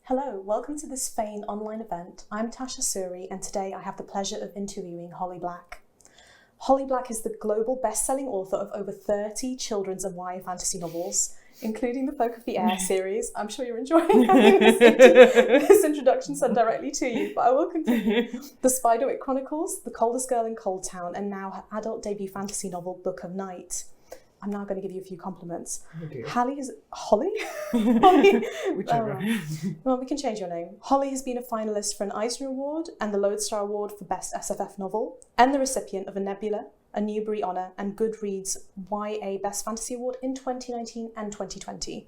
Hello, welcome to this Fane online event. I'm Tasha Suri, and today I have the pleasure of interviewing Holly Black. Holly Black is the global best-selling author of over 30 children's and YA fantasy novels, including the Folk of the Air series. I'm sure you're enjoying having this introduction sent directly to you, but I will continue. The Spiderwick Chronicles, The Coldest Girl in Cold Town, and now her adult debut fantasy novel, Book of Night. I'm now going to give you a few compliments. Holly? Holly? Whichever. Well, we can change your name. Holly has been a finalist for an Eyesore Award and the Lodestar Award for Best SFF Novel, and the recipient of a Nebula, a Newbery Honour, and Goodreads YA Best Fantasy Award in 2019 and 2020.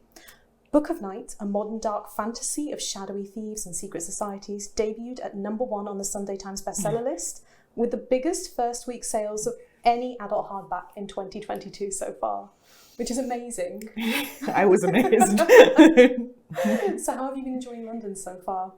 Book of Night, a modern dark fantasy of shadowy thieves and secret societies, debuted at #1 on the Sunday Times bestseller list, with the biggest first week sales of any adult hardback in 2022 so far, which is amazing. I was amazed. So how have you been enjoying London so far?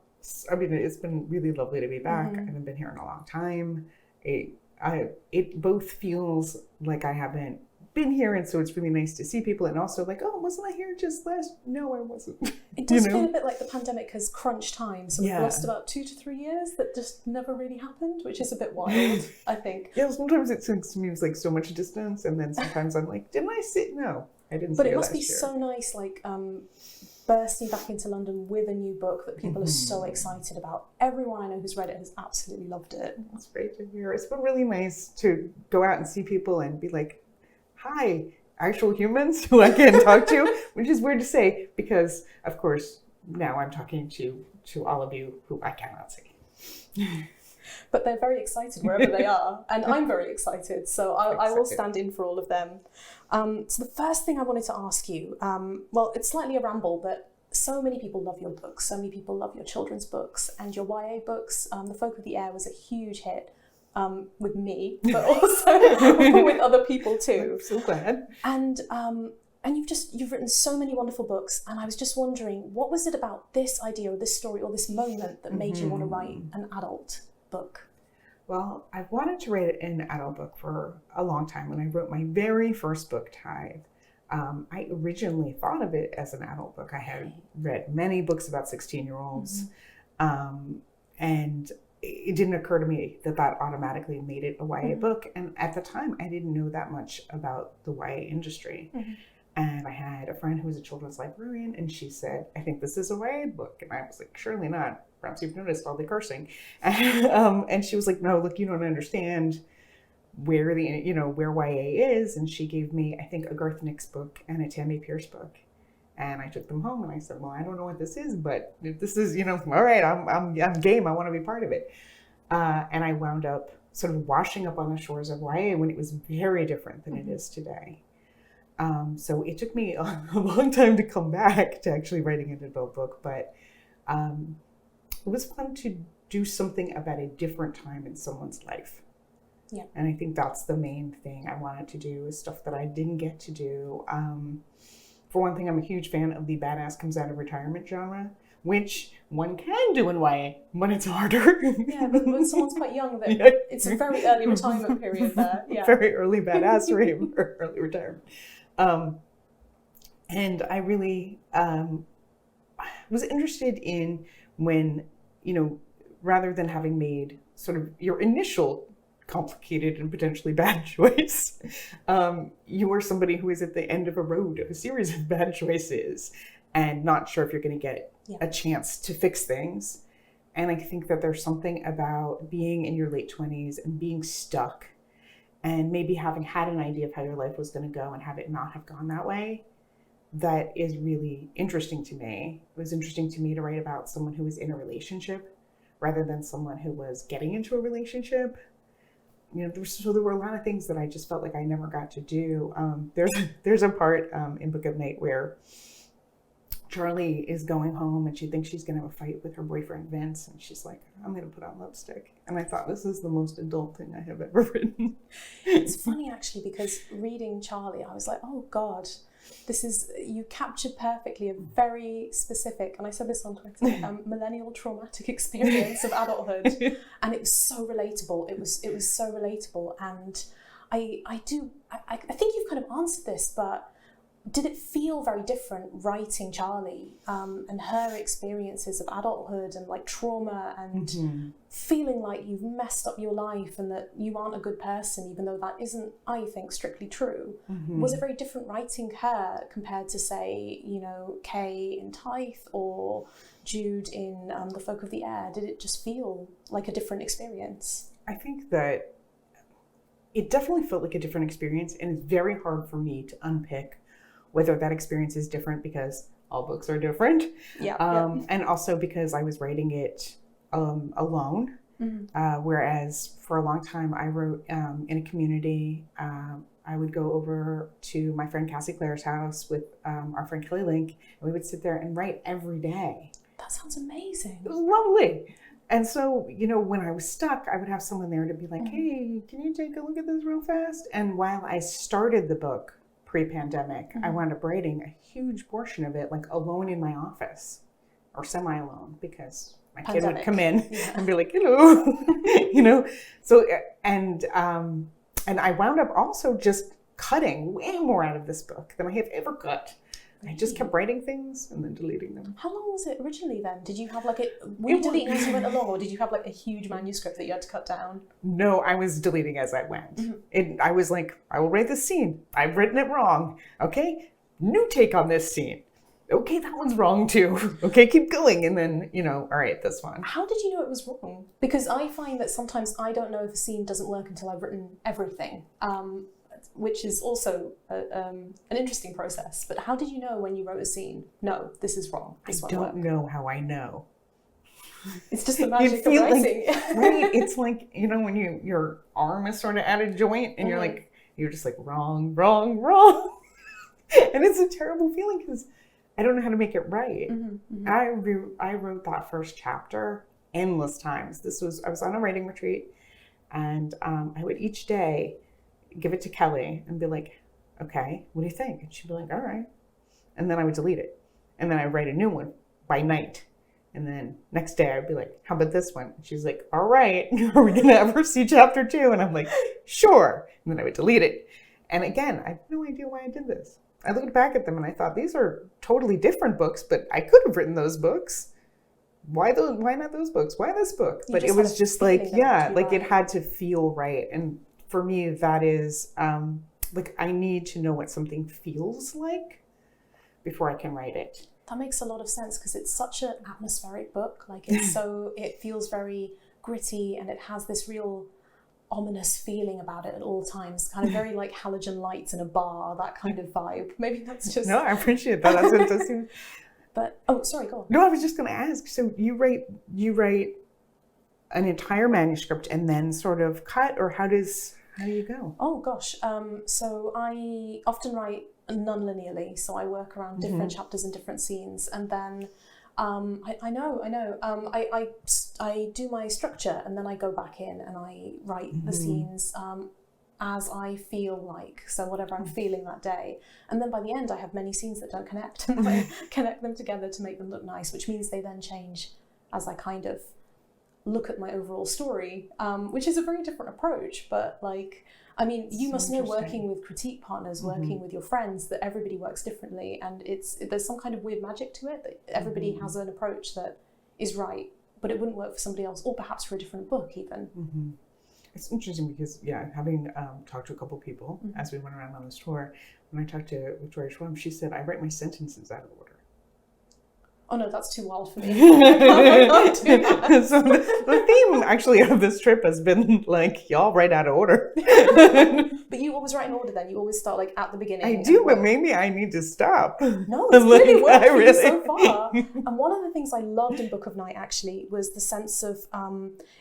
I mean, it's been really lovely to be back. I haven't been here in a long time. It both feels like I haven't been here, and so it's really nice to see people, and also like, oh, wasn't I here just last? No, I wasn't. It does feel a bit like the pandemic has crunched time, so we've Yeah. lost about 2 to 3 years that just never really happened, which is a bit wild, I think. Yeah, sometimes it seems like so much distance, and then sometimes I'm like, didn't I sit? No, I didn't. But see it must be last year. so nice, like bursting back into London with a new book that people are so excited about. Everyone I know who's read it has absolutely loved it. It's great to hear. It's been really nice to go out and see people and be like, hi, actual humans who I can talk to, which is weird to say because, of course, now I'm talking to all of you who I cannot see. But they're very excited wherever they are, and I'm very excited, so I will stand in for all of them. So the first thing I wanted to ask you, well, it's slightly a ramble, but so many people love your books, so many people love your children's books and your YA books. The Folk of the Air was a huge hit. With me, but also with other people too. I'm so glad. And you've written so many wonderful books, and I was just wondering, what was it about this idea or this story or this moment that made you want to write an adult book? Well, I've wanted to write an adult book for a long time. When I wrote my very first book, Tithe, I originally thought of it as an adult book. I had read many books about 16-year-olds, and it didn't occur to me that automatically made it a YA book. And at the time, I didn't know that much about the YA industry. And I had a friend who was a children's librarian, and she said, I think this is a YA book. And I was like, surely not. Perhaps you've noticed all the cursing. And she was like, no, look, you don't understand where YA is. And she gave me, I think, a Garth Nix book and a Tammy Pierce book. And I took them home and I said, well, I don't know what this is, but if this is, all right, I'm game. I want to be part of it. And I wound up sort of washing up on the shores of YA when it was very different than it is today. So it took me a long time to come back to actually writing an adult book, but it was fun to do something about a different time in someone's life. Yeah. And I think that's the main thing I wanted to do, is stuff that I didn't get to do. For one thing, I'm a huge fan of the badass comes out of retirement genre, which one can do in YA, but it's harder. Yeah, but when someone's quite young, it's a very early retirement period there. Yeah. Very early badassery for early retirement. And I really was interested in when, rather than having made sort of your initial complicated and potentially bad choice, you are somebody who is at the end of a road of a series of bad choices and not sure if you're going to get a chance to fix things. And I think that there's something about being in your late 20s and being stuck and maybe having had an idea of how your life was going to go and have it not have gone that way, that is really interesting to me. It was interesting to me to write about someone who was in a relationship rather than someone who was getting into a relationship. So there were a lot of things that I just felt like I never got to do. There's a part in Book of Night where Charlie is going home and she thinks she's going to have a fight with her boyfriend Vince, and she's like, I'm going to put on lipstick. And I thought, this is the most adult thing I have ever written. It's funny actually, because reading Charlie, I was like, oh God, you captured perfectly a very specific, and I said this on Twitter, millennial traumatic experience of adulthood, and it was so relatable. It was so relatable, and I think you've kind of answered this, but did it feel very different writing Charlie and her experiences of adulthood and like trauma and feeling like you've messed up your life and that you aren't a good person, even though that isn't, I think, strictly true? Was it very different writing her compared to, say, you know, Kay in Tithe or Jude in The Folk of the Air? Did it just feel like a different experience? I think that it definitely felt like a different experience, and it's very hard for me to unpick whether that experience is different because all books are different. And also because I was writing it alone. Whereas for a long time I wrote in a community. I would go over to my friend Cassie Claire's house with our friend Kelly Link, and we would sit there and write every day. That sounds amazing. It was lovely. And so, you know, when I was stuck, I would have someone there to be like, hey, can you take a look at this real fast? And while I started the book pre-pandemic, I wound up writing a huge portion of it like alone in my office, or semi-alone, because my kid would come in and be like, hello, you know? So, and I wound up also just cutting way more out of this book than I have ever cut. I just kept writing things and then deleting them. How long was it originally then? Did you have like were you deleting as you went along, or did you have like a huge manuscript that you had to cut down? No, I was deleting as I went. I was like, I will write this scene. I've written it wrong. Okay, new take on this scene. Okay, that one's wrong too. Okay, keep going. And then, you know, all right, this one. How did you know it was wrong? Because I find that sometimes I don't know if a scene doesn't work until I've written everything. Which is also an interesting process. But how did you know when you wrote a scene, no, this is wrong, this won't work? I don't know how I know. It's just the magic of writing. Like, right? It's like, you know, when your arm is sort of at a joint and you're just like, wrong. And it's a terrible feeling because I don't know how to make it right. I wrote that first chapter endless times. I was on a writing retreat, and I would each day give it to Kelly and be like, okay, what do you think? And she'd be like, all right. And then I would delete it. And then I'd write a new one by night. And then next day I'd be like, how about this one? And she's like, all right, are we going to ever see chapter 2? And I'm like, sure. And then I would delete it. And again, I have no idea why I did this. I looked back at them and I thought, these are totally different books, but I could have written those books. Why not those books? Why this book? But it was just like, it had to feel right. And for me, that is, like, I need to know what something feels like before I can write it. That makes a lot of sense because it's such an atmospheric book. Like, it feels very gritty and it has this real ominous feeling about it at all times. Kind of very like halogen lights in a bar, that kind of vibe. Maybe that's just... No, I appreciate that. That's interesting. But, oh, sorry, go on. No, I was just going to ask. So you write an entire manuscript and then sort of cut, or how do you go? Oh gosh, so I often write non-linearly, so I work around different chapters and different scenes, and then I do my structure, and then I go back in and I write the scenes as I feel like, so whatever I'm feeling that day. And then by the end I have many scenes that don't connect, and I connect them together to make them look nice, which means they then change as I kind of look at my overall story, which is a very different approach. But like, I mean, you must know, working with critique partners, working with your friends, that everybody works differently, and there's some kind of weird magic to it, that everybody has an approach that is right, but it wouldn't work for somebody else, or perhaps for a different book even. It's interesting because, having talked to a couple people as we went around on this tour, when I talked to Victoria Schwab, she said, I write my sentences out of order. Oh no, that's too wild for me. I can't do that. So the theme actually of this trip has been like, y'all write out of order. But you always write in order then? You always start like at the beginning? I do, but maybe I need to stop. No, it's really worked for you so far. And one of the things I loved in Book of Night actually was the sense of,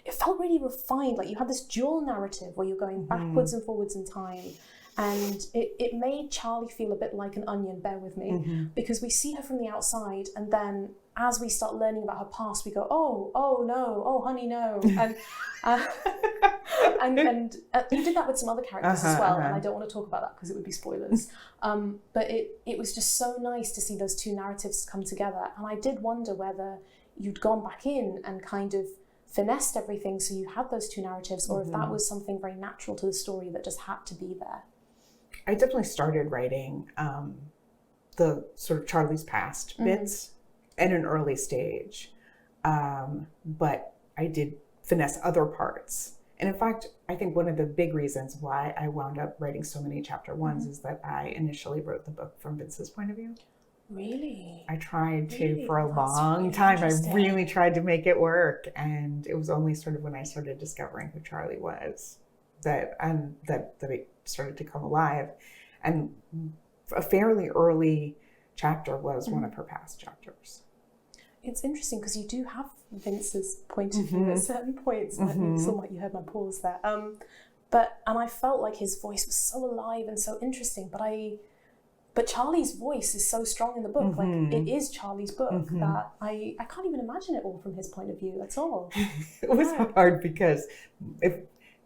it felt really refined. Like you had this dual narrative where you're going backwards and forwards in time. And it made Charlie feel a bit like an onion, bear with me, because we see her from the outside, and then as we start learning about her past, we go, oh no, oh honey, no. And you did that with some other characters as well, and I don't want to talk about that because it would be spoilers. But it was just so nice to see those two narratives come together. And I did wonder whether you'd gone back in and kind of finessed everything so you had those two narratives, or if that was something very natural to the story that just had to be there. I definitely started writing the sort of Charlie's past bits at an early stage. But I did finesse other parts. And in fact, I think one of the big reasons why I wound up writing so many chapter ones is that I initially wrote the book from Vince's point of view. Really? I tried to Really? for a That's long really time. I interesting. really tried to make it work. And it was only sort of when I started discovering who Charlie was that it started to come alive. And a fairly early chapter was one of her past chapters. It's interesting because you do have Vince's point of view at certain points. Like you heard my pause there. And I felt like his voice was so alive and so interesting. But Charlie's voice is so strong in the book. Like it is Charlie's book that I can't even imagine it all from his point of view at all. It was hard because if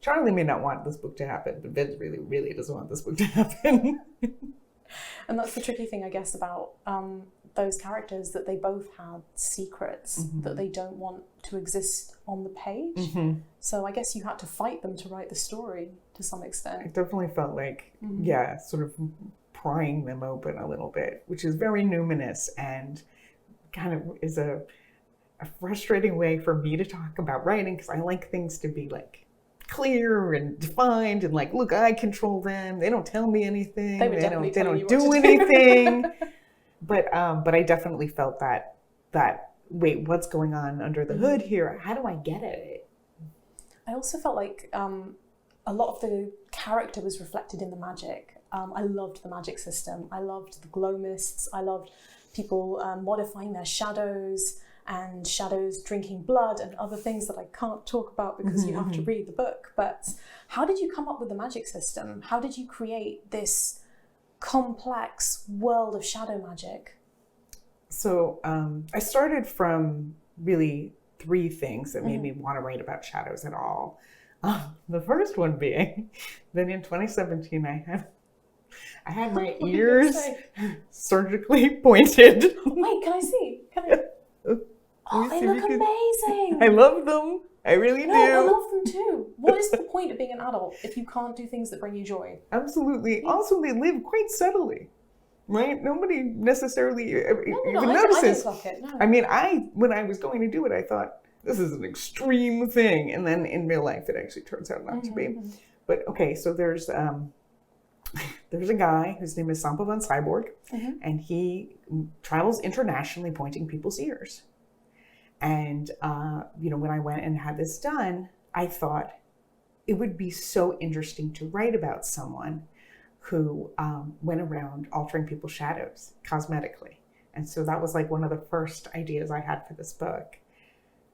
Charlie may not want this book to happen, but Vince really, really doesn't want this book to happen. And that's the tricky thing, I guess, about those characters, that they both had secrets that they don't want to exist on the page. So I guess you had to fight them to write the story to some extent. It definitely felt like, sort of prying them open a little bit, which is very numinous and kind of is a frustrating way for me to talk about writing, because I like things to be like clear and defined and like, look, I control them. They don't tell me anything. They don't do anything. But I definitely felt that wait, what's going on under the hood here? How do I get at it? I also felt like a lot of the character was reflected in the magic. I loved the magic system. I loved the glow mists. I loved people modifying their shadows and shadows drinking blood and other things that I can't talk about because you have to read the book. But how did you come up with the magic system? How did you create this complex world of shadow magic? So I started from really 3 things that made me want to write about shadows at all. The first one being that in 2017 I had my ears surgically pointed. Wait, can I see? Oh, they look amazing. I love them. I really do. I love them too. What is the point of being an adult if you can't do things that bring you joy? Absolutely. Also, they live quite subtly, right? Nobody necessarily even notices. I didn't it, no. I mean, when I was going to do it, I thought, this is an extreme thing. And then in real life, it actually turns out not to be. But okay, so there's a guy whose name is Sampa von Cyborg, and he travels internationally pointing people's ears. And, when I went and had this done, I thought it would be so interesting to write about someone who went around altering people's shadows cosmetically. And so that was like one of the first ideas I had for this book.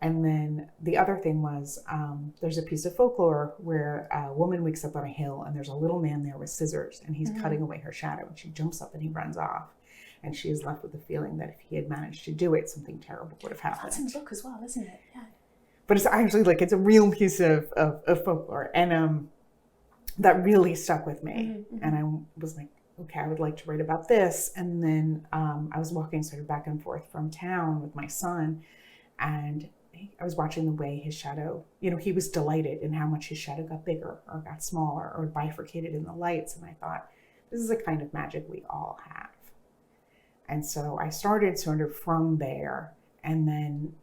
And then the other thing was there's a piece of folklore where a woman wakes up on a hill and there's a little man there with scissors and he's cutting away her shadow, and she jumps up and he runs off. And she is left with the feeling that if he had managed to do it, something terrible would have happened. That's in the book as well, isn't it? Yeah. But it's actually like, it's a real piece of folklore. And that really stuck with me. And I was like, okay, I would like to write about this. And then I was walking sort of back and forth from town with my son. And I was watching the way his shadow, he was delighted in how much his shadow got bigger or got smaller or bifurcated in the lights. And I thought, this is a kind of magic we all have. And so I started sort of from there, and then,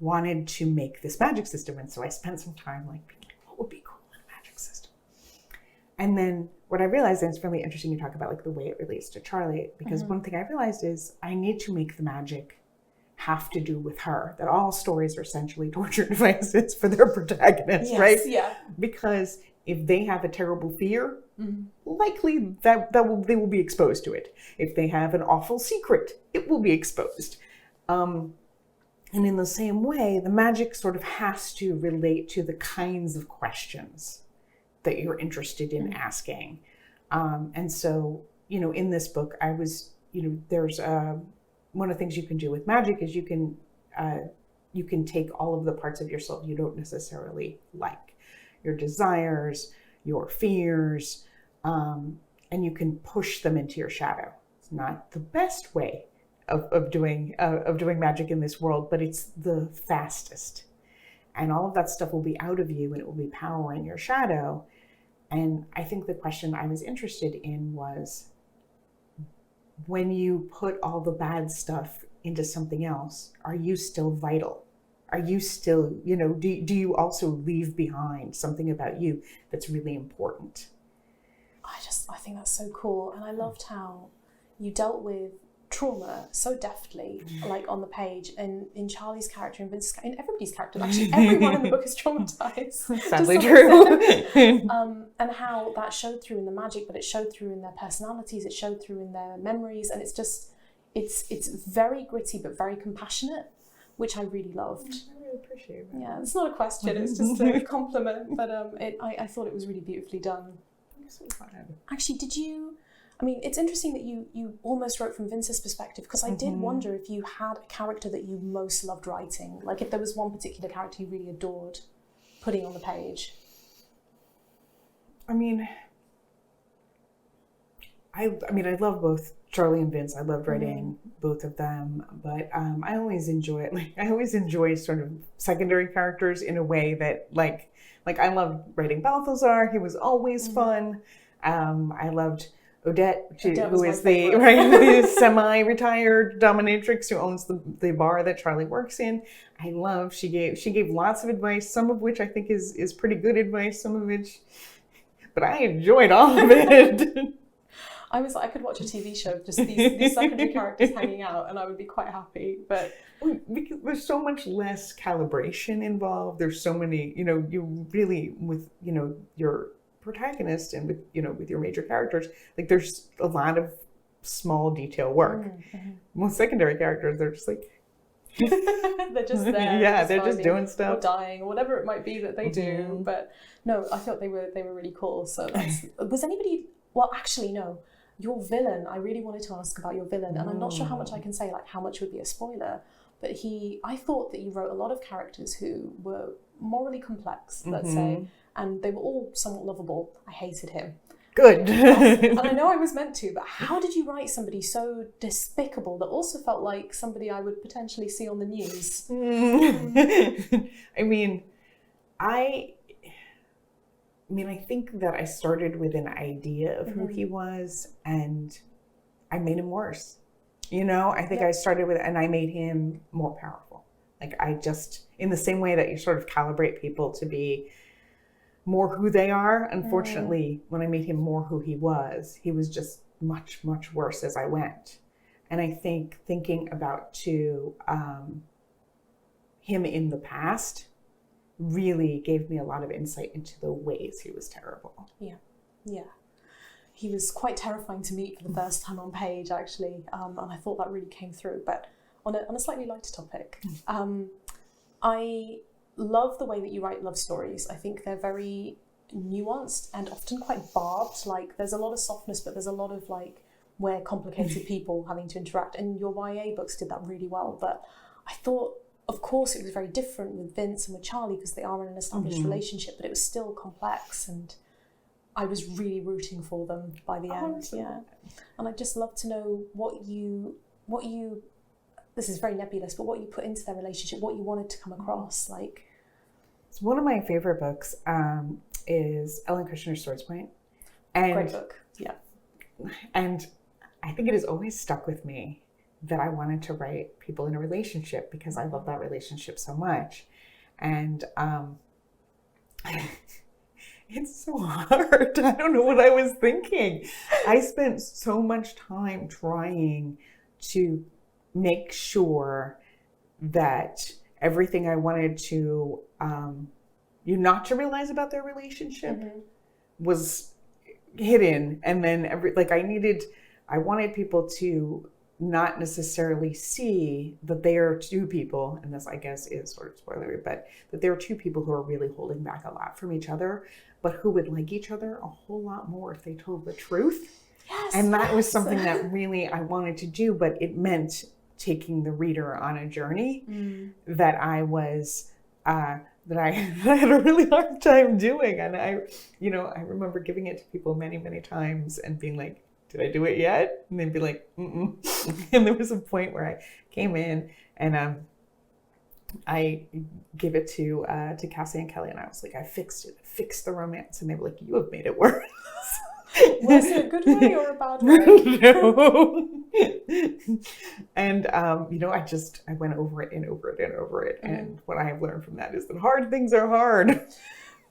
wanted to make this magic system. And so I spent some time like, what would be cool in a magic system? And then what I realized, and it's really interesting you talk about like the way it relates to Charlie, because one thing I realized is I need to make the magic have to do with her, that all stories are essentially torture devices for their protagonists, right? Yeah. Because if they have a terrible fear, likely they will be exposed to it. If they have an awful secret, it will be exposed. And in the same way, the magic sort of has to relate to the kinds of questions that you're interested in asking. And so, in this book, I was, there's one of the things you can do with magic is you can take all of the parts of yourself you don't necessarily like, your desires, your fears, and you can push them into your shadow. It's not the best way of doing magic in this world, but it's the fastest. And all of that stuff will be out of you, and it will be powering your shadow. And I think the question I was interested in was, when you put all the bad stuff into something else, are you still vital? Are you still, do you also leave behind something about you that's really important? I think that's so cool. And I loved how you dealt with trauma so deftly, like on the page, and in Charlie's character and Vince's, in everybody's character. Actually, everyone in the book is traumatized. Sadly true. And how that showed through in the magic, but it showed through in their personalities, it showed through in their memories, and it's very gritty but very compassionate, which I really loved. I really appreciate that. Yeah, it's not a question, it's just a compliment, but I thought it was really beautifully done. I'm so glad. Actually, it's interesting that you almost wrote from Vince's perspective, because I did wonder if you had a character that you most loved writing, like if there was one particular character you really adored putting on the page. I love both Charlie and Vince. I loved writing both of them, but I always enjoy sort of secondary characters in a way that like I loved writing Balthazar. He was always fun. I loved Odette, who is the semi-retired dominatrix who owns the bar that Charlie works in. She gave lots of advice, some of which I think is pretty good advice, some of which, but I enjoyed all of it. I could watch a TV show of just these secondary characters hanging out, and I would be quite happy. But because there's so much less calibration involved. There's so many, you really, with your protagonist and with your major characters, like there's a lot of small detail work. Most secondary characters, they're just like they're just there. Yeah, they're just doing stuff, or dying, or whatever it might be that they do. But no, I thought they were really cool. So was anybody? Well, actually, no. Your villain, I really wanted to ask about your villain, and I'm not sure how much I can say, like how much would be a spoiler, but I thought that you wrote a lot of characters who were morally complex, let's say, and they were all somewhat lovable. I hated him. Good. And I know I was meant to, but how did you write somebody so despicable that also felt like somebody I would potentially see on the news? I think that I started with an idea of who he was, and I made him worse. I think I started with, and I made him more powerful. Like in the same way that you sort of calibrate people to be more who they are, unfortunately, when I made him more who he was just much, much worse as I went. And I think thinking about him in the past really gave me a lot of insight into the ways he was terrible. Yeah. He was quite terrifying to meet for the first time on page, actually, and I thought that really came through. But on a slightly lighter topic, I love the way that you write love stories. I think they're very nuanced and often quite barbed. Like there's a lot of softness, but there's a lot of like where complicated people having to interact. And your YA books did that really well. But I thought, of course, it was very different with Vince and with Charlie because they are in an established relationship, but it was still complex, and I was really rooting for them by the end. Yeah, and I'd just love to know what you. This is very nebulous, but what you put into their relationship, what you wanted to come across, like. One of my favorite books is Ellen Kushner's Swords Point. Great book. Yeah. And I think it has always stuck with me that I wanted to write people in a relationship because I love that relationship so much. And it's so hard. I don't know what I was thinking. I spent so much time trying to make sure that everything I wanted to you not to realize about their relationship was hidden. And then I wanted people to not necessarily see that they are two people, and this I guess is sort of spoilery, but that there are two people who are really holding back a lot from each other, but who would like each other a whole lot more if they told the truth. Yes, and that was something that really I wanted to do, but it meant taking the reader on a journey that I was that I had a really hard time doing. And I remember giving it to people many, many times and being like, did I do it yet? And they'd be like, mm-mm. And there was a point where I came in and I gave it to Cassie and Kelly, and I was like, I fixed the romance. And they were like, you have made it worse. Was it a good way or a bad way? No. And, I went over it and over it and over it. And what I have learned from that is that hard things are hard.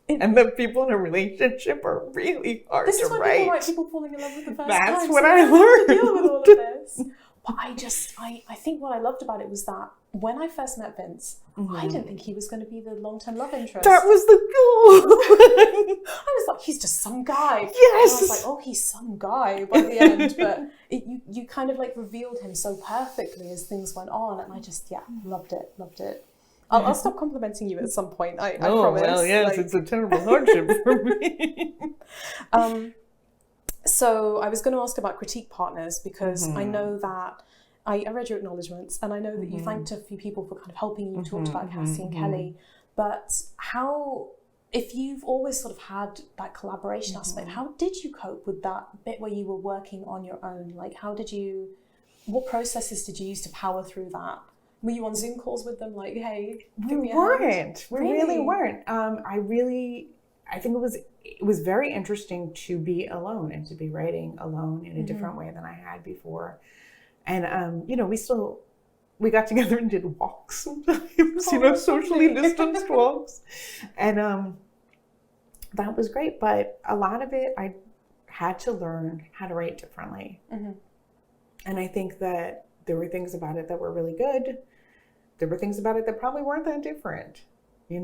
And that people in a relationship are really hard to write. This is why people write people falling in love with the first time. That's what I learned. To deal with all of this. But I think what I loved about it was that when I first met Vince, I didn't think he was going to be the long-term love interest. That was the goal. I was like, he's just some guy. Yes. And I was like, oh, he's some guy by the end. But you kind of like revealed him so perfectly as things went on. And I just, loved it. I'll stop complimenting you at some point. I promise. Well, yes, it's a terrible hardship for me. So I was going to ask about critique partners because I know that I read your acknowledgements and I know that you thanked a few people for kind of helping you, talked about Cassie and Kelly. But if you've always sort of had that collaboration aspect, how did you cope with that bit where you were working on your own? Like, what processes did you use to power through that? Were you on Zoom calls with them like, hey, give me a hand? We really weren't. I think it was very interesting to be alone and to be writing alone in a different way than I had before. And, we got together and did walks sometimes, socially distanced walks. And that was great. But a lot of it, I had to learn how to write differently. And I think that there were things about it that were really good. There were things about it that probably weren't that different. It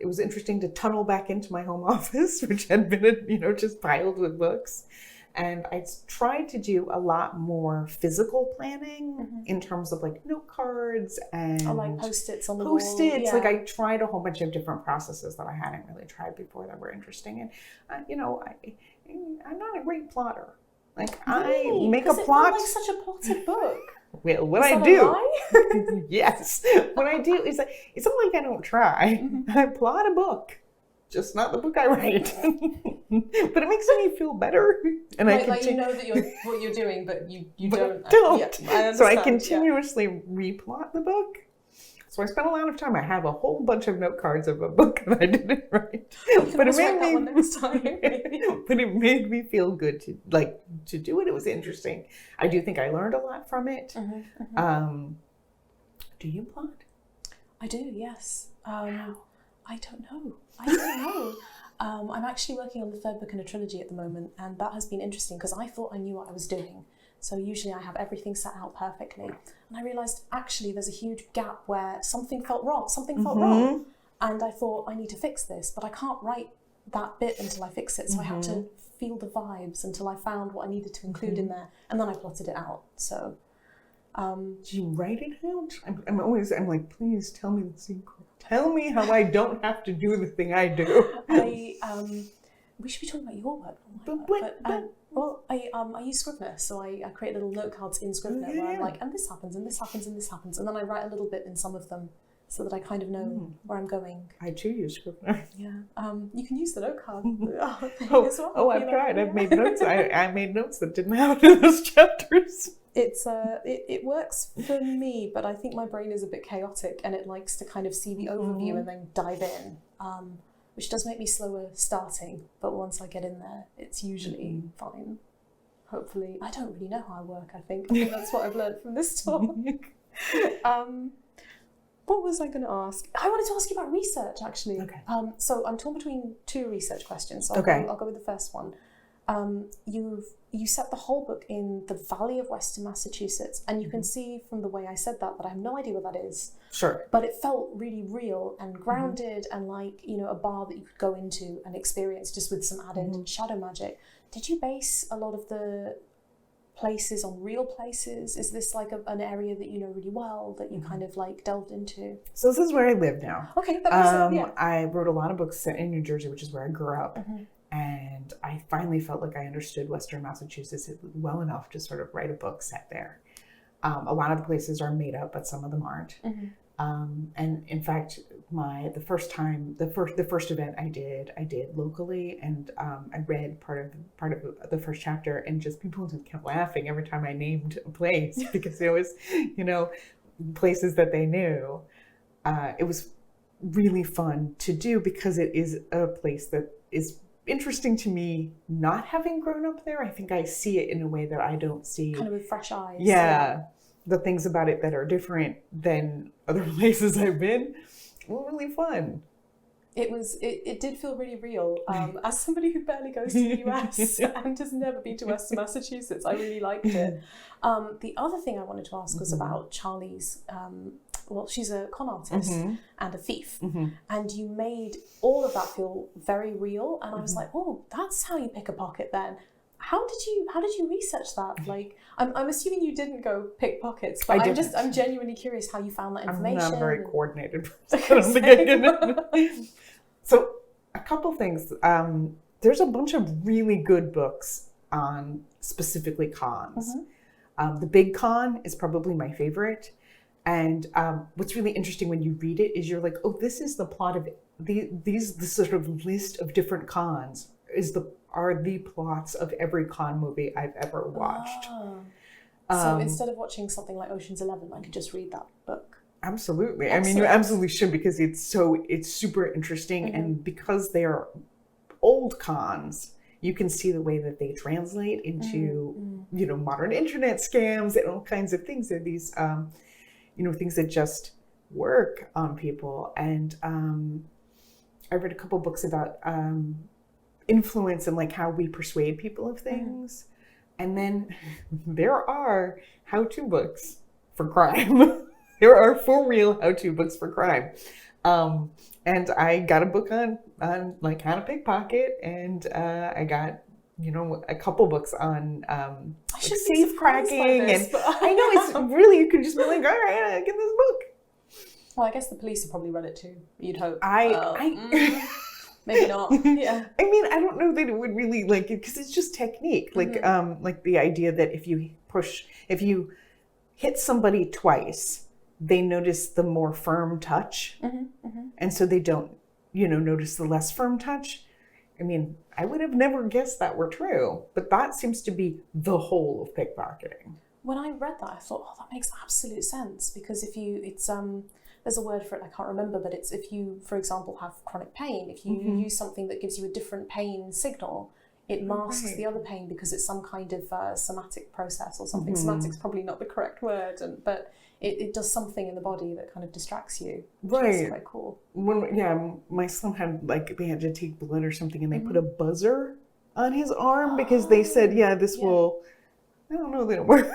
was interesting to tunnel back into my home office, which had been, just piled with books. And I tried to do a lot more physical planning in terms of like note cards and like Post-its on the wall. Post-its. Yeah. Like I tried a whole bunch of different processes that I hadn't really tried before that were interesting. And, I'm not a great plotter. Like really? I make a plot. It felt like such a plotted book. Well, what I do, yes, what I do is it's not like I don't try. I plot a book, just not the book I write. But it makes me feel better, and I that what you're doing, but you don't. Yeah, so I continuously replot the book. So I spent a lot of time. I have a whole bunch of note cards of a book that I didn't write, but it made me feel good to do it. It was interesting. I do think I learned a lot from it. Do you plot? I do. Yes. How? I don't know. I'm actually working on the third book in a trilogy at the moment, and that has been interesting because I thought I knew what I was doing. So usually I have everything set out perfectly. And I realised actually there's a huge gap where something felt wrong. And I thought I need to fix this, but I can't write that bit until I fix it. So I had to feel the vibes until I found what I needed to include in there. And then I plotted it out. So... do you write it out? I'm like, please tell me the secret. Tell me how I don't have to do the thing I do. We should be talking about your work. I use Scrivener, so I create little note cards in Scrivener where I'm like, and this happens, and this happens, and this happens, and then I write a little bit in some of them so that I kind of know where I'm going. I too use Scrivener. Yeah, you can use the note card as well. I've tried. I've made notes. I made notes that didn't happen in those chapters. It works for me, but I think my brain is a bit chaotic and it likes to kind of see the overview and then dive in, which does make me slower starting. But once I get in there, it's usually fine. Hopefully, I don't really know how I work. I think that's what I've learned from this talk. What was I going to ask? I wanted to ask you about research, actually. Okay. So I'm torn between two research questions. So I'll go with the first one. You set the whole book in the Valley of Western Massachusetts, and you can see from the way I said that I have no idea what that is. Sure. But it felt really real and grounded and like, a bar that you could go into and experience just with some added shadow magic. Did you base a lot of the places on real places? Is this like an area that you know really well that you kind of like delved into? So this is where I live now. Okay, that makes sense. Yeah. I wrote a lot of books set in New Jersey, which is where I grew up. And I finally felt like I understood Western Massachusetts well enough to sort of write a book set there. A lot of the places are made up, but some of them aren't. And in fact, the first event I did locally, and I read part of the first chapter, and just people just kept laughing every time I named a place because it was, places that they knew. It was really fun to do because it is a place that is interesting to me not having grown up there. I think I see it in a way that I don't see. Kind of with fresh eyes. Yeah. The things about it that are different than other places I've been were really fun. It did feel really real. As somebody who barely goes to the US and has never been to Western Massachusetts, I really liked it. The other thing I wanted to ask was about Charlie's, well, she's a con artist and a thief. And you made all of that feel very real. And I was like, oh, that's how you pick a pocket then. How did you research that? Like, I'm assuming you didn't go pick pockets, but I'm genuinely curious how you found that information. I'm not very coordinated. I don't think I did. So a couple things. There's a bunch of really good books on specifically cons. The Big Con is probably my favorite. And what's really interesting when you read it is you're like, oh, this is the plot of the sort of list of different cons are the plots of every con movie I've ever watched. So instead of watching something like Ocean's 11, I could just read that book. Absolutely. Excellent. I mean, you absolutely should, because it's super interesting. And because they are old cons, you can see the way that they translate into, modern internet scams and all kinds of things. They're these, things that just work on people. And I read a couple books about influence and like how we persuade people of things. And then there are how-to books for crime. There are for real how-to books for crime. And I got a book on like how to pickpocket, and I got, a couple books on like safe cracking. And I know, it's really, you can just be like, all right, get this book. Well, I guess the police have probably read it too, you'd hope. Maybe not. Yeah. I mean, I don't know that it would really like it, because it's just technique. Like the idea that if you hit somebody twice, they notice the more firm touch, and so they don't, notice the less firm touch. I mean, I would have never guessed that were true, but that seems to be the whole of pickpocketing. When I read that, I thought, oh, that makes absolute sense, because there's a word for it, I can't remember, but it's if you, for example, have chronic pain, if you use something that gives you a different pain signal, it masks the other pain because it's some kind of somatic process or something. Somatic's probably not the correct word, but it does something in the body that kind of distracts you, which is quite cool. My son had, they had to take blood or something, and they put a buzzer on his arm because they said, this will, I don't know that it works.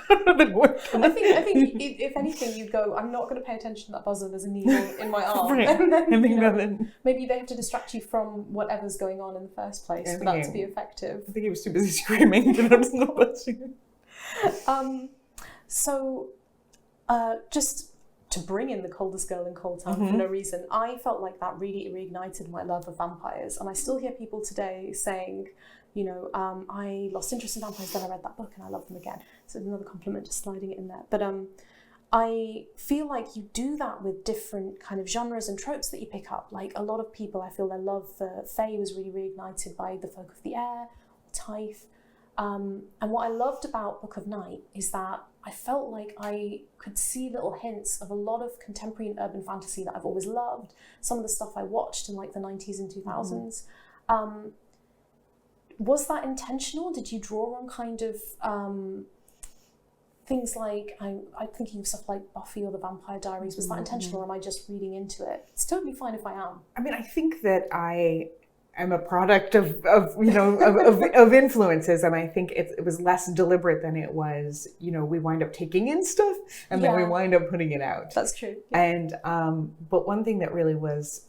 I think if anything, you'd go, I'm not going to pay attention to that buzzer, there's a needle in my arm. And then, maybe they have to distract you from whatever's going on in the first place for that to be effective. I think he was too busy screaming to notice the buzzer. So, just to bring in the coldest girl in Cold Town for no reason, I felt like that really reignited my love of vampires. And I still hear people today saying, I lost interest in vampires, then I read that book and I love them again. So another compliment, just sliding it in there. But I feel like you do that with different kind of genres and tropes that you pick up. Like a lot of people, I feel their love for Fae was really reignited by the Folk of the Air, or Tithe. And what I loved about Book of Night is that I felt like I could see little hints of a lot of contemporary and urban fantasy that I've always loved. Some of the stuff I watched in like the 90s and 2000s. Was that intentional? Did you draw on kind of things like, I'm thinking of stuff like Buffy or the Vampire Diaries. Was that intentional, or am I just reading into it? It's totally fine if I am. I mean, I think that I am a product of influences, and I think it was less deliberate than it was, we wind up taking in stuff and then we wind up putting it out. That's true. Yeah. And but one thing that really was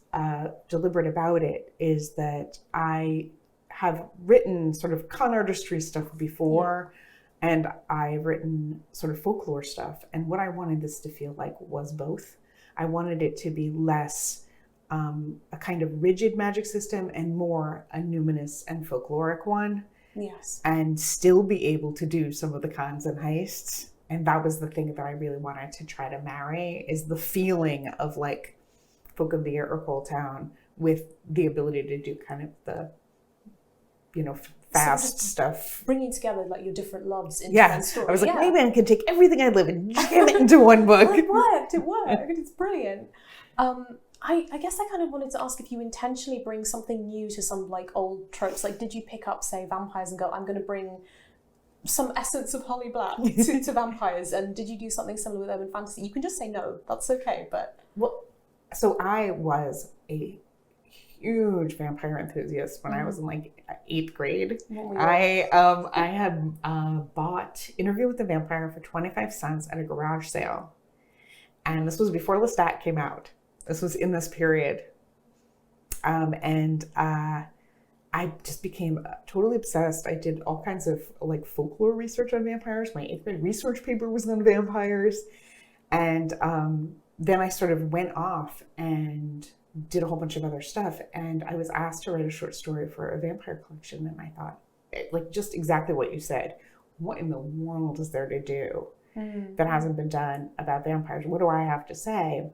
deliberate about it is that I have written sort of con artistry stuff before, and I've written sort of folklore stuff. And what I wanted this to feel like was both. I wanted it to be less a kind of rigid magic system and more a numinous and folkloric one. Yes. And still be able to do some of the cons and heists. And that was the thing that I really wanted to try to marry, is the feeling of like Folk of the Air or Cold Town with the ability to do kind of the fast stuff. Bringing together like your different loves into one story. I was like, maybe I can take everything I live and jam it into one book. It worked. It's brilliant. I guess I kind of wanted to ask if you intentionally bring something new to some like old tropes. Like, did you pick up, say, vampires and go, I'm going to bring some essence of Holly Black to vampires? And did you do something similar with urban fantasy? You can just say no, that's okay. But so I was a huge vampire enthusiast when I was in like 8th grade. I had bought Interview with the Vampire for 25 cents at a garage sale. And this was before Lestat came out. This was in this period. And I just became totally obsessed. I did all kinds of like folklore research on vampires. My 8th grade research paper was on vampires. And then I sort of went off and did a whole bunch of other stuff. And I was asked to write a short story for a vampire collection. And I thought, like, just exactly what you said. What in the world is there to do that hasn't been done about vampires? What do I have to say?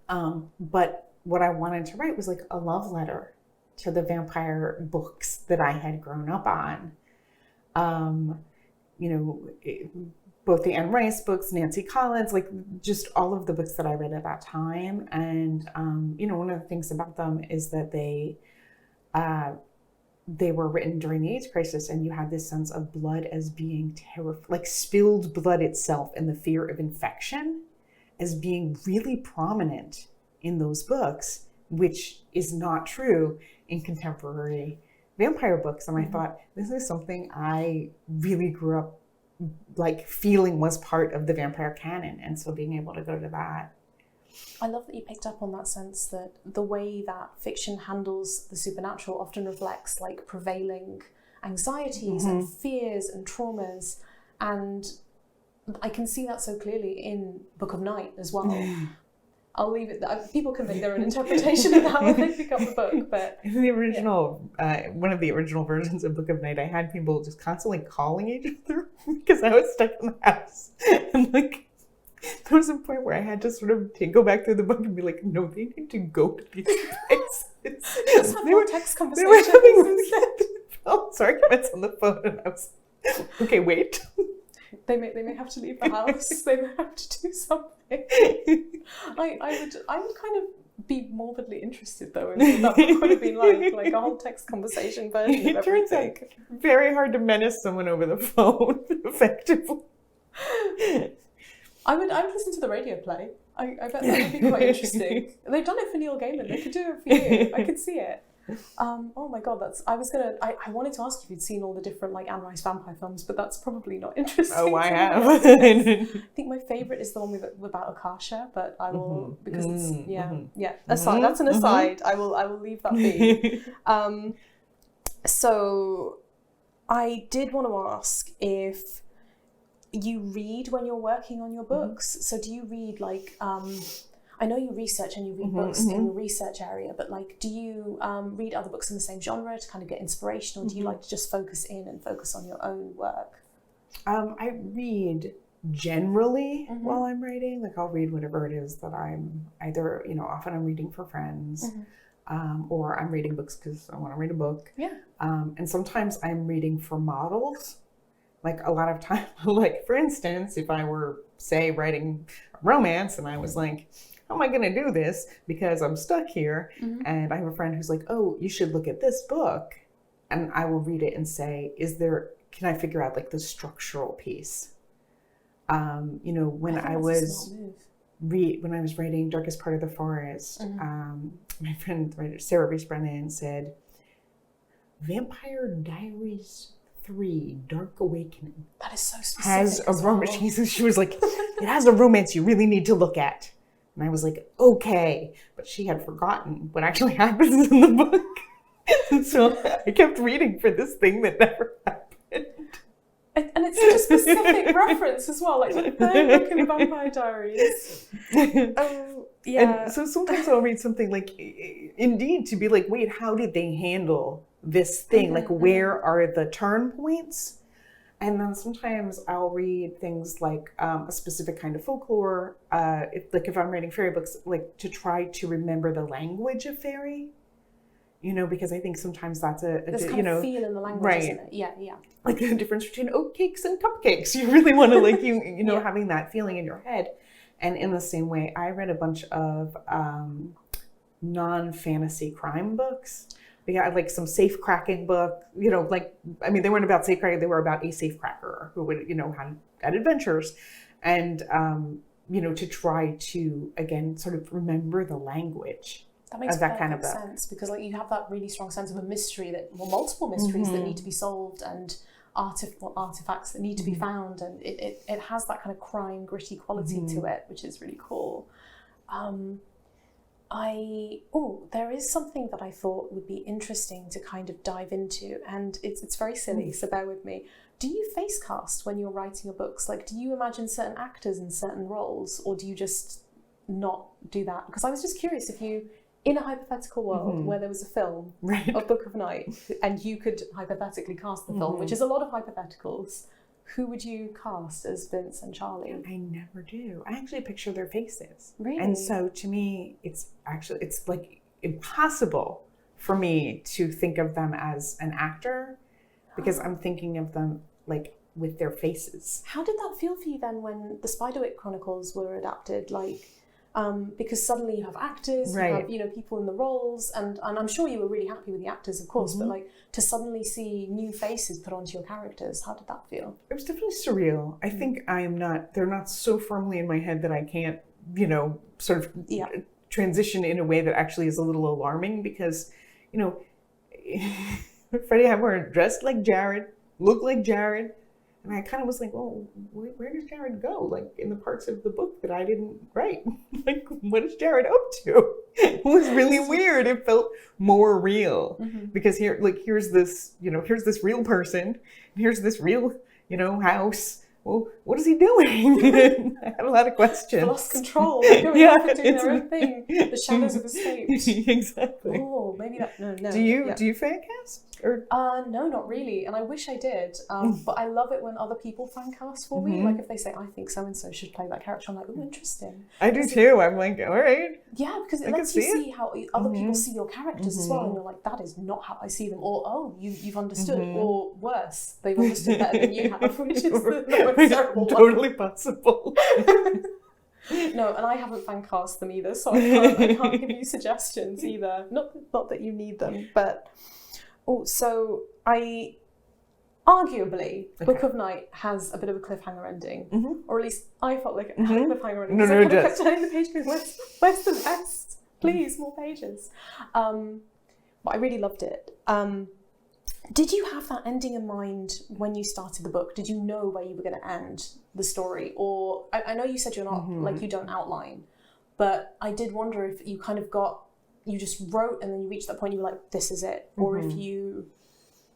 But what I wanted to write was like a love letter to the vampire books that I had grown up on. Both the Anne Rice books, Nancy Collins, like just all of the books that I read at that time. And, one of the things about them is that they were written during the AIDS crisis, and you had this sense of blood as being like spilled blood itself and the fear of infection as being really prominent in those books, which is not true in contemporary vampire books. And I thought, this is something I really grew up like feeling was part of the vampire canon. And so being able to go to that. I love that you picked up on that sense that the way that fiction handles the supernatural often reflects like prevailing anxieties and fears and traumas. And I can see that so clearly in Book of Night as well. I'll leave it there. People can make their own interpretation of that when they pick up the book. But in the original, one of the original versions of Book of Night, I had people just constantly calling each other because I was stuck in the house. And like, there was a point where I had to sort of go back through the book and be like, no, they need to go to these places. Just have more text conversations. Sorry, comments on the phone, and I was okay. Wait. They may have to leave the house. They may have to do something. I would kind of be morbidly interested though in what that book would have been like a whole text conversation version of everything. Turns out very hard to menace someone over the phone effectively. I would listen to the radio play. I bet that would be quite interesting. They've done it for Neil Gaiman. They could do it for you. I could see it. Oh my god, I wanted to ask if you'd seen all the different like Anne Rice vampire films, but that's probably not interesting. Oh, I have. I think my favourite is the one about Akasha, but I will because it's aside. That's an aside. I will leave that be. So I did want to ask if you read when you're working on your books. So do you read like I know you research and you read books in your research area, but like, do you read other books in the same genre to kind of get inspiration, or do you like to just focus on your own work? I read generally while I'm writing. Like I'll read whatever it is that I'm either, often I'm reading for friends, or I'm reading books because I want to read a book. Yeah. And sometimes I'm reading for models. Like a lot of time, like for instance, if I were, say, writing a romance and I was like, how am I going to do this? Because I'm stuck here. And I have a friend who's like, oh, you should look at this book. And I will read it and say, can I figure out like the structural piece? When I was writing Darkest Part of the Forest, my friend, writer Sarah Reese Brennan said, Vampire Diaries 3, Dark Awakening. That is so specific. Has a romance. She was like, it has a romance you really need to look at. And I was like, okay. But she had forgotten what actually happens in the book. And so I kept reading for this thing that never happened. And it's such a specific reference as well, like the third book in the Vampire Diaries. Yeah. And so sometimes I'll read something like, indeed, to be like, wait, how did they handle this thing? Like, where are the turn points? And then sometimes I'll read things like a specific kind of folklore. If I'm reading fairy books, like to try to remember the language of fairy, because I think sometimes that's there's kind of feel in the language, right? Isn't it? Yeah. Like the difference between oatcakes and cupcakes. You really want to having that feeling in your head. And in the same way, I read a bunch of non-fantasy crime books. We got like some safe cracking book, you know, like, I mean, they weren't about safe cracking, they were about a safe cracker who would, you know, had adventures. And, you know, to try to, again, sort of remember the language. That makes of that kind of book. sense, because like you have that really strong sense of a mystery that, well, multiple mysteries that need to be solved, and artifacts that need to be found, and it has that kind of crime gritty quality to it, which is really cool. There is something that I thought would be interesting to kind of dive into, and it's very silly, so bear with me. Do you face cast when you're writing your books? Like, do you imagine certain actors in certain roles, or do you just not do that? Because I was just curious if you, in a hypothetical world where there was a film of Book of Night and you could hypothetically cast the film, which is a lot of hypotheticals, who would you cast as Vince and Charlie? I never do. I actually picture their faces. Really? And so to me, it's like impossible for me to think of them as an actor, because I'm thinking of them like with their faces. How did that feel for you then when the Spiderwick Chronicles were adapted? Like, because suddenly you have actors, you have, you know, people in the roles, and I'm sure you were really happy with the actors, of course, but like to suddenly see new faces put onto your characters, how did that feel? It was definitely surreal. I think they're not so firmly in my head that I can't, you know, sort of transition in a way that actually is a little alarming, because, you know, Freddie Highmore dressed like Jared, looked like Jared. And I kind of was like, well, where does Jared go? Like, in the parts of the book that I didn't write. Like, what is Jared up to? It was really weird. It felt more real. Because here's this, you know, here's this real person. Here's this real, you know, house. Well, what is he doing? I had a lot of questions. Lost control. They're going off and doing their own thing. The shadows have escaped. Exactly. Oh, maybe that. No. Do you fan cast? Or? No, not really. And I wish I did. But I love it when other people fan cast for me. Like if they say, I think so-and-so should play that character, I'm like, oh, interesting. I do too. I'm like, all right. Yeah, because it lets you see how other people see your characters as well. And you're like, that is not how I see them. Or, oh, you've understood. Or worse, they've understood better than you have, which is the most terrible one. Totally possible. No, and I haven't fan cast them either, so I can't give you suggestions either. Not that you need them, but... Oh, so arguably, Book of Night has a bit of a cliffhanger ending, or at least I felt like it had a cliffhanger ending. No, I kept turning the page going, where's the rest? Please, more pages. But I really loved it. Did you have that ending in mind when you started the book? Did you know where you were going to end the story? Or, I know you said you're not, like you don't outline, but I did wonder if you kind of you just wrote and then you reached that point, you were like, this is it. Or if you,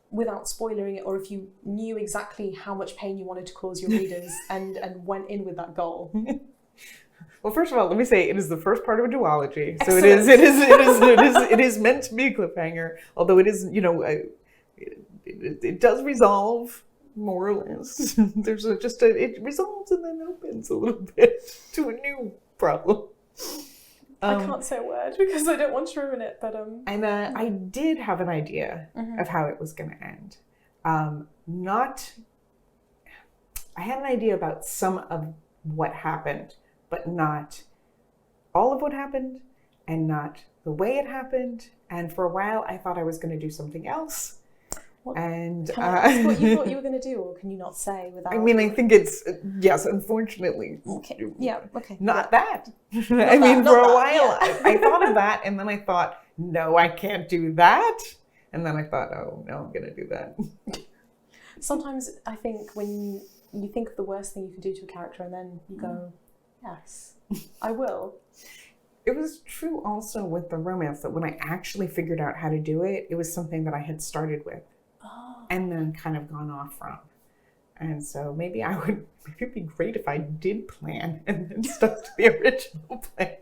without spoiling it, or if you knew exactly how much pain you wanted to cause your readers and went in with that goal. Well, first of all, let me say it is the first part of a duology. So Excellent. it is meant to be a cliffhanger, although it is, you know, it does resolve more or less. There's it resolves and then opens a little bit to a new problem. I can't say a word because I don't want to ruin it, but And I did have an idea of how it was going to end. I had an idea about some of what happened, but not all of what happened, and not the way it happened. And for a while, I thought I was going to do something else. Can I ask what you thought you were going to do, or can you not say without? I mean, I think it's, yes, unfortunately. Okay. Yeah. Okay. Not that. For a while, I thought of that, and then I thought, no, I can't do that. And then I thought, oh, no, I'm going to do that. Sometimes I think when you think of the worst thing you can do to a character, and then you go, yes, I will. It was true also with the romance that when I actually figured out how to do it, it was something that I had started with. And then kind of gone off from. And so maybe it'd be great if I did plan and then stuck to the original plan.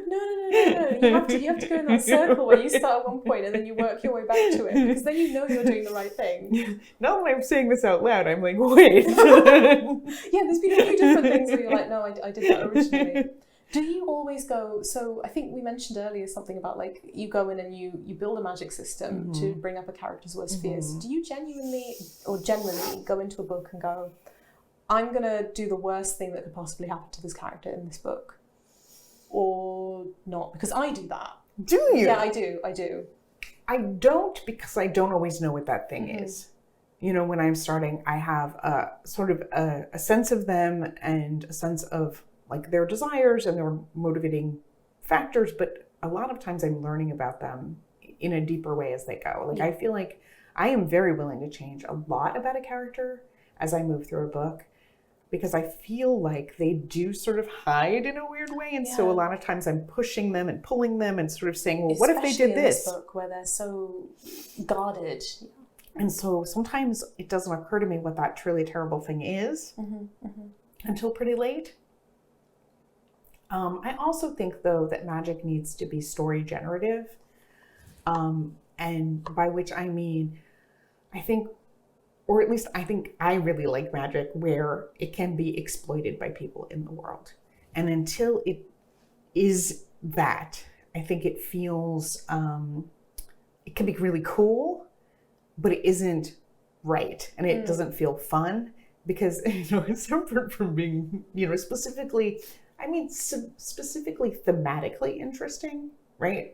No. You have to go in that circle where you start at one point and then you work your way back to it, because then you know you're doing the right thing. Now that I'm saying this out loud, I'm like, wait. Yeah, there's been a few different things where you're like, no, I did that originally. Do you always go, so I think we mentioned earlier something about like you go in and you build a magic system to bring up a character's worst fears. Do you genuinely or generally go into a book and go, I'm going to do the worst thing that could possibly happen to this character in this book? Or not? Because I do that. Do you? Yeah, I do. I don't, because I don't always know what that thing is. You know, when I'm starting, I have a sort of a sense of them and a sense of like their desires and their motivating factors, but a lot of times I'm learning about them in a deeper way as they go. Like I feel like I am very willing to change a lot about a character as I move through a book, because I feel like they do sort of hide in a weird way. And so a lot of times I'm pushing them and pulling them and sort of saying, well, what if they did this? Especially in this book where they're so guarded. And so sometimes it doesn't occur to me what that truly terrible thing is until pretty late. I also think, though, that magic needs to be story generative. And by which I mean, I think, or at least I think I really like magic where it can be exploited by people in the world. And until it is that, I think it feels, it can be really cool, but it isn't right. And it doesn't feel fun because, you know, it's separate from being, you know, specifically thematically interesting, right?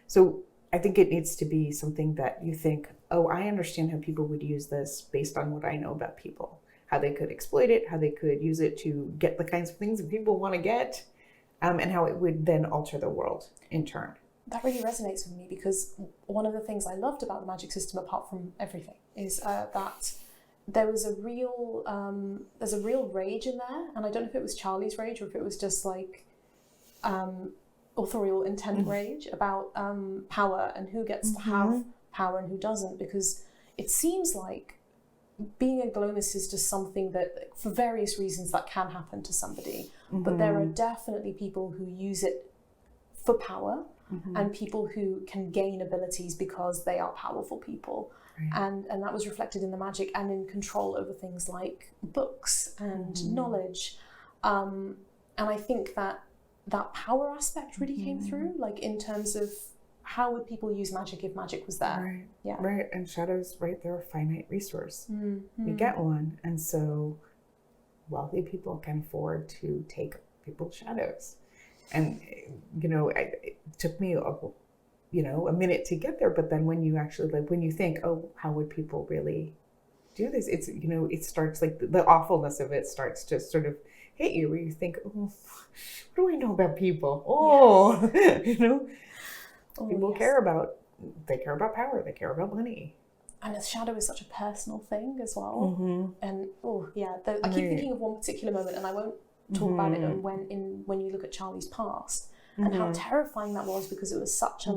So I think it needs to be something that you think, oh, I understand how people would use this based on what I know about people, how they could exploit it, how they could use it to get the kinds of things that people want to get, and how it would then alter the world in turn. That really resonates with me because one of the things I loved about the magic system, apart from everything, is that there was there's a real rage in there, and I don't know if it was Charlie's rage or if it was just like authorial intent rage about power and who gets to have power and who doesn't, because it seems like being a glomus is just something that, for various reasons, that can happen to somebody, but there are definitely people who use it for power and people who can gain abilities because they are powerful people. And that was reflected in the magic and in control over things like books and knowledge. And I think that power aspect really came through, like in terms of how would people use magic if magic was there. Right. Yeah. Right. And shadows, right, they're a finite resource. You get one. And so wealthy people can afford to take people's shadows. And, you know, it took me a minute to get there, but then when you actually, like, when you think, oh, how would people really do this? It's, you know, it starts, like, the awfulness of it starts to sort of hit you, where you think, oh, what do I know about people? Oh, you know, people care about power, they care about money. And a shadow is such a personal thing as well. And I keep thinking of one particular moment, and I won't talk about it, and when you look at Charlie's past and how terrifying that was, because it was such a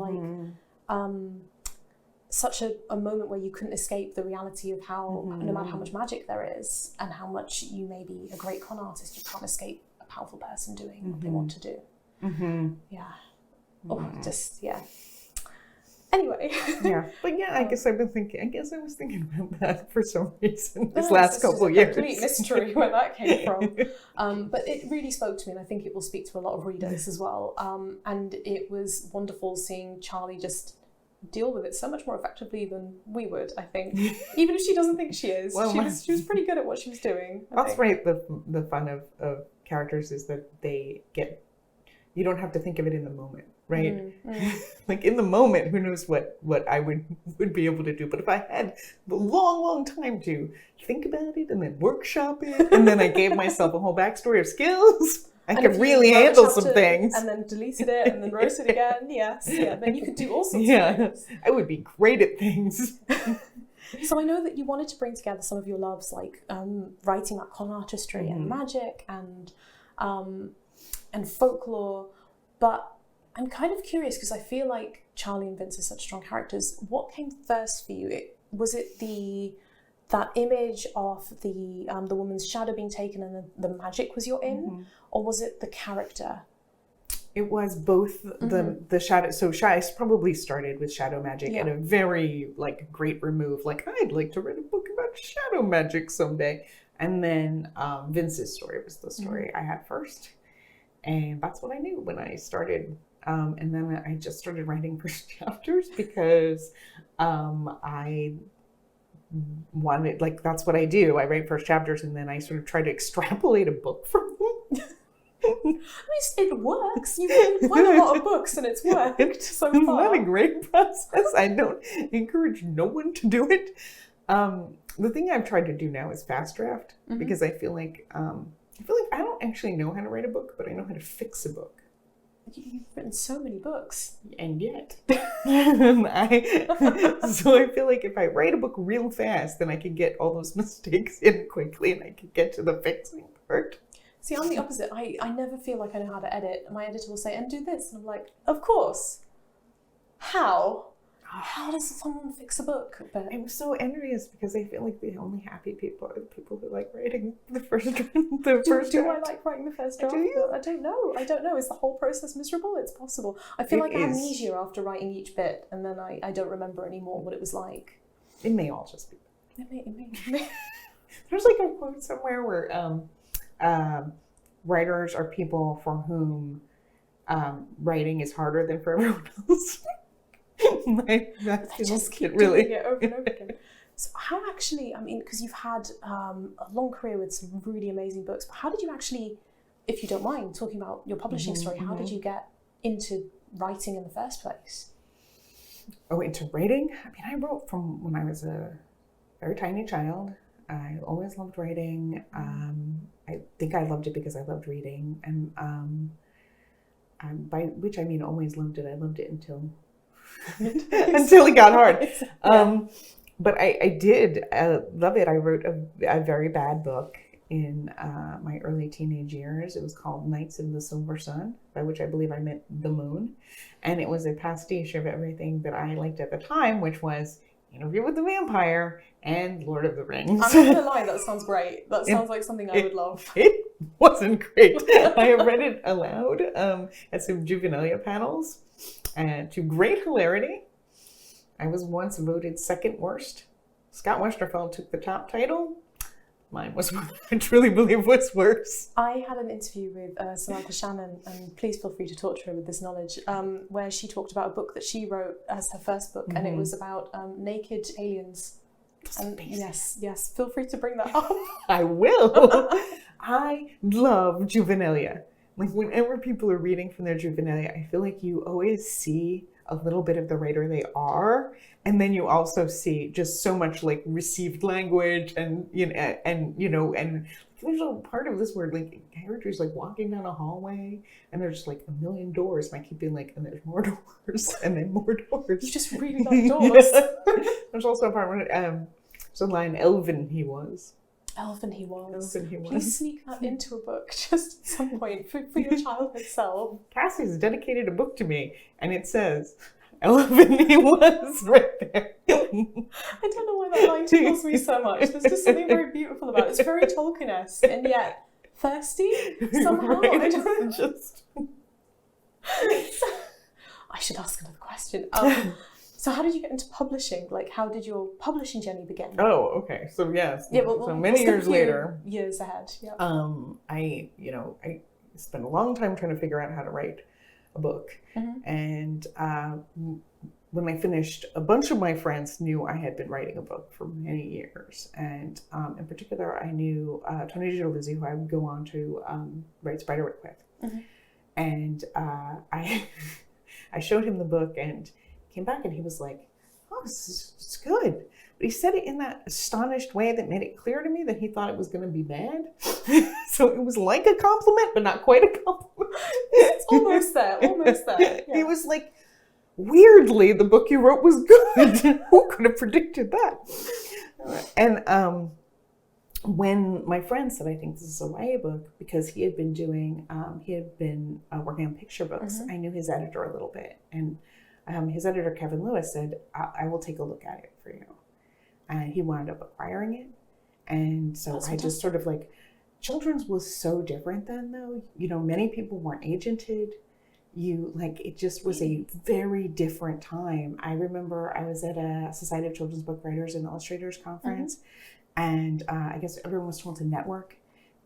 such a moment where you couldn't escape the reality of how no matter how much magic there is and how much you may be a great con artist, you can't escape a powerful person doing what they want to do. Anyway. But I guess I was thinking about that for some reason this last couple of years. Complete mystery where that came from. But it really spoke to me, and I think it will speak to a lot of readers as well. And it was wonderful seeing Charlie just deal with it so much more effectively than we would, I think. Even if she doesn't think she is. Well, she was pretty good at what she was doing. That's right. The fun of characters is that you don't have to think of it in the moment. Right? Like in the moment, who knows what I would be able to do. But if I had a long time to think about it and then workshop it, and then I gave myself a whole backstory of skills, I could really handle some things. And then deleted it and then wrote it again. Then you could do all sorts of things. I would be great at things. So I know that you wanted to bring together some of your loves, like writing about con artistry and magic and folklore, but I'm kind of curious because I feel like Charlie and Vince are such strong characters. What came first for you? Was it that image of the woman's shadow being taken and the magic was your in, or was it the character? It was both the shadow. So I probably started with shadow magic at a very great remove. Like, I'd like to write a book about shadow magic someday. And then Vince's story was the story I had first, and that's what I knew when I started. And then I just started writing first chapters because I wanted, that's what I do. I write first chapters and then I sort of try to extrapolate a book from them. It works. You've written quite a lot of books and it's worked so far. It's not a great process. I don't encourage no one to do it. The thing I've tried to do now is fast draft because I feel like I don't actually know how to write a book, but I know how to fix a book. You've written so many books. And yet. So I feel like if I write a book real fast, then I can get all those mistakes in quickly and I can get to the fixing part. See, I'm the opposite. I never feel like I know how to edit. My editor will say, and do this. And I'm like, of course. How? How does someone fix a book? But I'm so envious because I feel like the only happy people are the people who like writing the first draft. Do I like writing the first draft? Do you? I don't know. Is the whole process miserable? It's possible. I feel like I have amnesia after writing each bit, and then I don't remember anymore what it was like. It may all just be. It may. There's like a quote somewhere where writers are people for whom writing is harder than for everyone else. Just keep doing it over and over again. So how actually, because you've had a long career with some really amazing books, but how did you actually, if you don't mind talking about your publishing story, how did you get into writing in the first place? Oh, into writing? I wrote from when I was a very tiny child. I always loved writing. I think I loved it because I loved reading. And by which I mean always loved it. I loved it until it got hard. But I did love it. I wrote a very bad book in my early teenage years. It was called Nights in the Silver Sun, by which I believe I meant the moon. And it was a pastiche of everything that I liked at the time, which was Interview with the Vampire and Lord of the Rings. I'm not going to lie, that sounds great. That sounds like something I would love. It wasn't great. I read it aloud at some juvenilia panels. And to great hilarity, I was once voted second worst. Scott Westerfeld took the top title. Mine was what I truly believe was worse. I had an interview with Samantha Shannon, and please feel free to talk to her with this knowledge, where she talked about a book that she wrote as her first book, and it was about naked aliens. And yes, feel free to bring that up. I will. I love juvenilia. Like whenever people are reading from their juvenilia, I feel like you always see a little bit of the writer they are, and then you also see just so much like received language and there's a part of this where like characters like walking down a hallway and there's just like a million doors, and I keep being like, and there's more doors and then more doors. You just really like doors. There's also a part where there's a line, Elven he was. Elven he was. Elven he was. Please sneak that into a book just at some point for your childhood self. Cassie's dedicated a book to me, and it says, Elven he was right there. I don't know why that line tickles me so much. There's just something very beautiful about it. It's very Tolkien-esque, and yet thirsty somehow. Right? I don't just... I should ask another question. So how did you get into publishing? Like, how did your publishing journey begin? Oh, okay. So yes. Yeah, well, so many years later. Years ahead. Yeah. I spent a long time trying to figure out how to write a book, and when I finished, a bunch of my friends knew I had been writing a book for many years, and in particular, I knew Tony Giolizzi, who I would go on to write Spiderwick with, and I showed him the book and came back and he was like, oh, it's good. But he said it in that astonished way that made it clear to me that he thought it was going to be bad. So it was like a compliment, but not quite a compliment. It's almost there. Yeah. He was like, weirdly, the book you wrote was good. Who could have predicted that? And when my friend said, I think this is a YA book, because he had been working on picture books, I knew his editor a little bit. And his editor, Kevin Lewis, said, I will take a look at it for you. And he wound up acquiring it. And so I just sort of like, children's was so different then, though. Many people weren't agented. It just was a very different time. I remember I was at a Society of Children's Book Writers and Illustrators conference, and I guess everyone was told to network.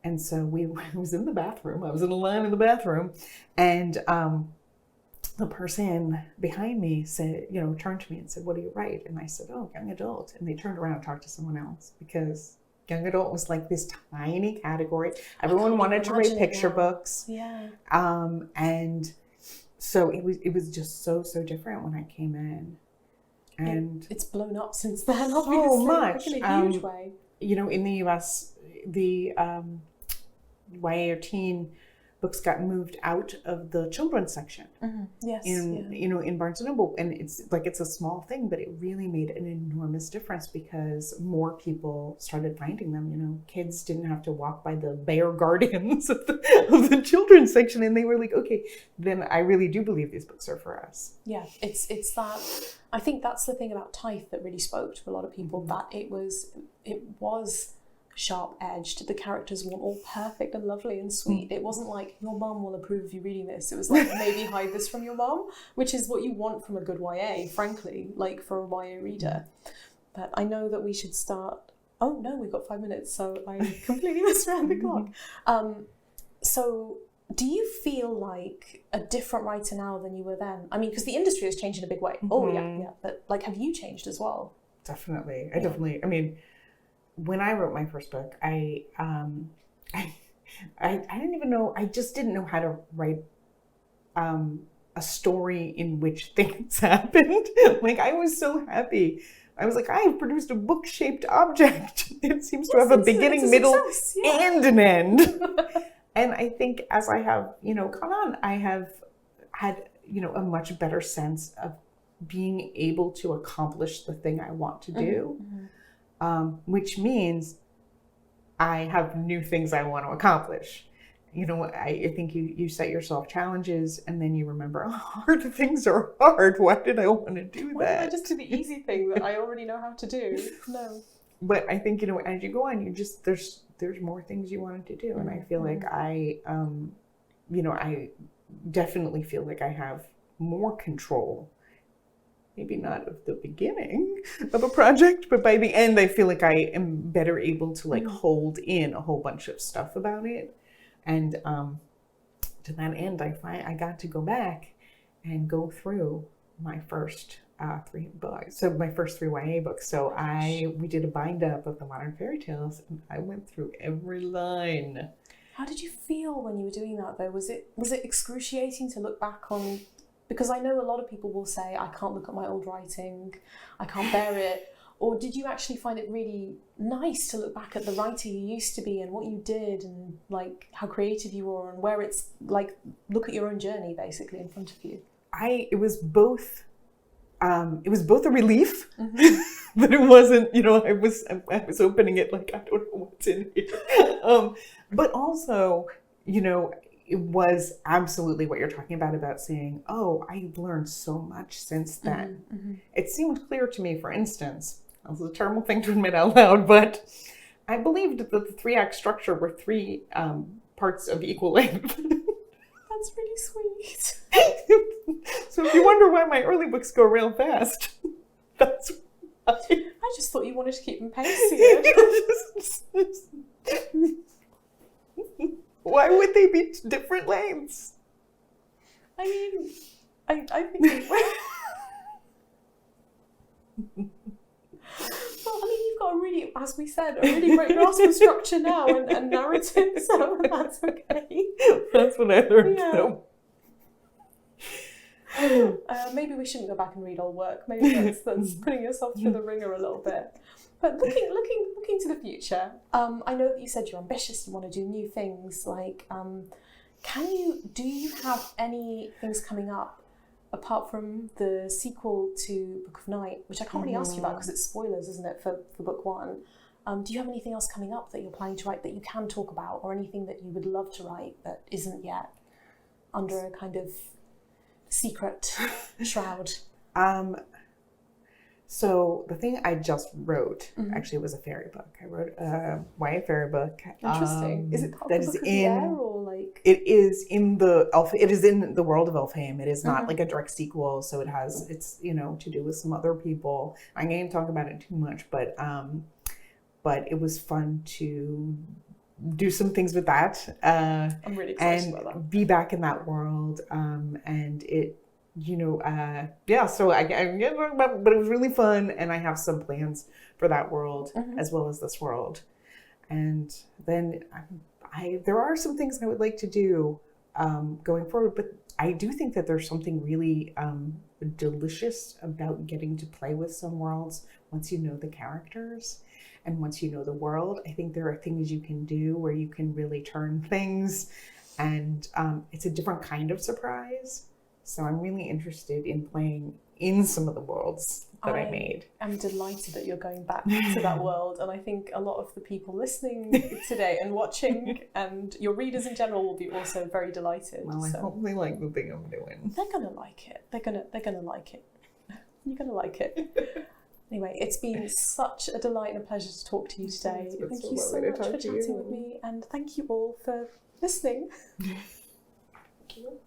And so I was in the bathroom. I was in a line in the bathroom, and the person behind me said, turned to me and said, what do you write? And I said, oh, young adult. And they turned around and talked to someone else because young adult was like this tiny category. Everyone wanted to read picture books. Yeah. And so it was just so different when I came in. And it's blown up since then, obviously. So much. In a huge way. You know, in the US, the YA or teen books got moved out of the children's section. Yes. You know, in Barnes and Noble, and it's a small thing, but it really made an enormous difference because more people started finding them. You know, kids didn't have to walk by the bear guardians of the children's section, and they were like, okay, then I really do believe these books are for us. Yeah, it's that. I think that's the thing about Tithe that really spoke to a lot of people, that it was sharp-edged. The characters weren't all perfect and lovely and sweet. It wasn't like, your mum will approve of you reading this. It was like, maybe hide this from your mum, which is what you want from a good YA, frankly, like for a YA reader. But I know that we should start... Oh, no, we've got 5 minutes, so I completely missed around the clock. So do you feel like a different writer now than you were then? I mean, because the industry has changed in a big way. Oh, yeah. But, like, have you changed as well? Definitely. I mean... When I wrote my first book, I didn't even know, I just didn't know how to write a story in which things happened. Like, I was so happy. I was like, I have produced a book-shaped object. It seems to have a beginning, middle, and an end. And I think as I have, you know, gone on, I have had, you know, a much better sense of being able to accomplish the thing I want to do. Which means I have new things I want to accomplish. You know, I think you set yourself challenges and then you remember, oh, hard things are hard. Why did I want to do that? Why did I just do the easy thing that I already know how to do? No. But I think, you know, as you go on, you just, there's more things you wanted to do. And I feel like I definitely feel like I have more control. Maybe not of the beginning of a project, but by the end, I feel like I am better able to like hold in a whole bunch of stuff about it. And to that end, I got to go back and go through my first 3 books. So my first 3 YA books. So we did a bind up of the modern fairy tales, and I went through every line. How did you feel when you were doing that though? Was it excruciating to look back on? Because I know a lot of people will say, I can't look at my old writing, I can't bear it. Or did you actually find it really nice to look back at the writer you used to be and what you did and like how creative you were and where it's like, look at your own journey basically in front of you? It was both a relief that it wasn't, you know, I was opening it like, I don't know what's in here. But also, you know, it was absolutely what you're talking about saying, oh, I've learned so much since then. It seemed clear to me, for instance, this is a terrible thing to admit out loud, but I believed that the 3-act structure were 3 parts of equal length. That's really sweet. So if you wonder why my early books go real fast, that's why. I just thought you wanted to keep them pacey. Why would they be different lengths? I mean, I think... Well, I mean, you've got a really, as we said, a really great grasp of structure now and narrative, so that's okay. That's what I learned. Yeah. Maybe we shouldn't go back and read old work. Maybe that's putting yourself through the ringer a little bit. But looking to the future, I know that you said you're ambitious, you want to do new things. Like, do you have any things coming up apart from the sequel to Book of Night, which I can't really ask you about because it's spoilers, isn't it, for book 1? Do you have anything else coming up that you're planning to write that you can talk about, or anything that you would love to write that isn't yet under a kind of secret shroud? So the thing I just wrote actually was a fairy book. I wrote a YA fairy book. Interesting. Is it called the Book of the Heir, or like? It is in the world of Elfhame. It is not like a direct sequel, so it's you know, to do with some other people. I can't talk about it too much, but it was fun to do some things with that. I'm really excited about that. Be back in that world, and it. You know, so I get about, but it was really fun, and I have some plans for that world as well as this world. And then there are some things I would like to do going forward, but I do think that there's something really delicious about getting to play with some worlds once you know the characters and once you know the world. I think there are things you can do where you can really turn things, and it's a different kind of surprise. So I'm really interested in playing in some of the worlds that I made. I'm delighted that you're going back to that world, and I think a lot of the people listening today and watching and your readers in general will be also very delighted. Well, I hope they like the thing I'm doing. They're gonna like it. They're gonna like it. You're gonna like it. Anyway, it's been such a delight and a pleasure to talk to you today. Thank you so much for chatting with me, and thank you all for listening. Thank you.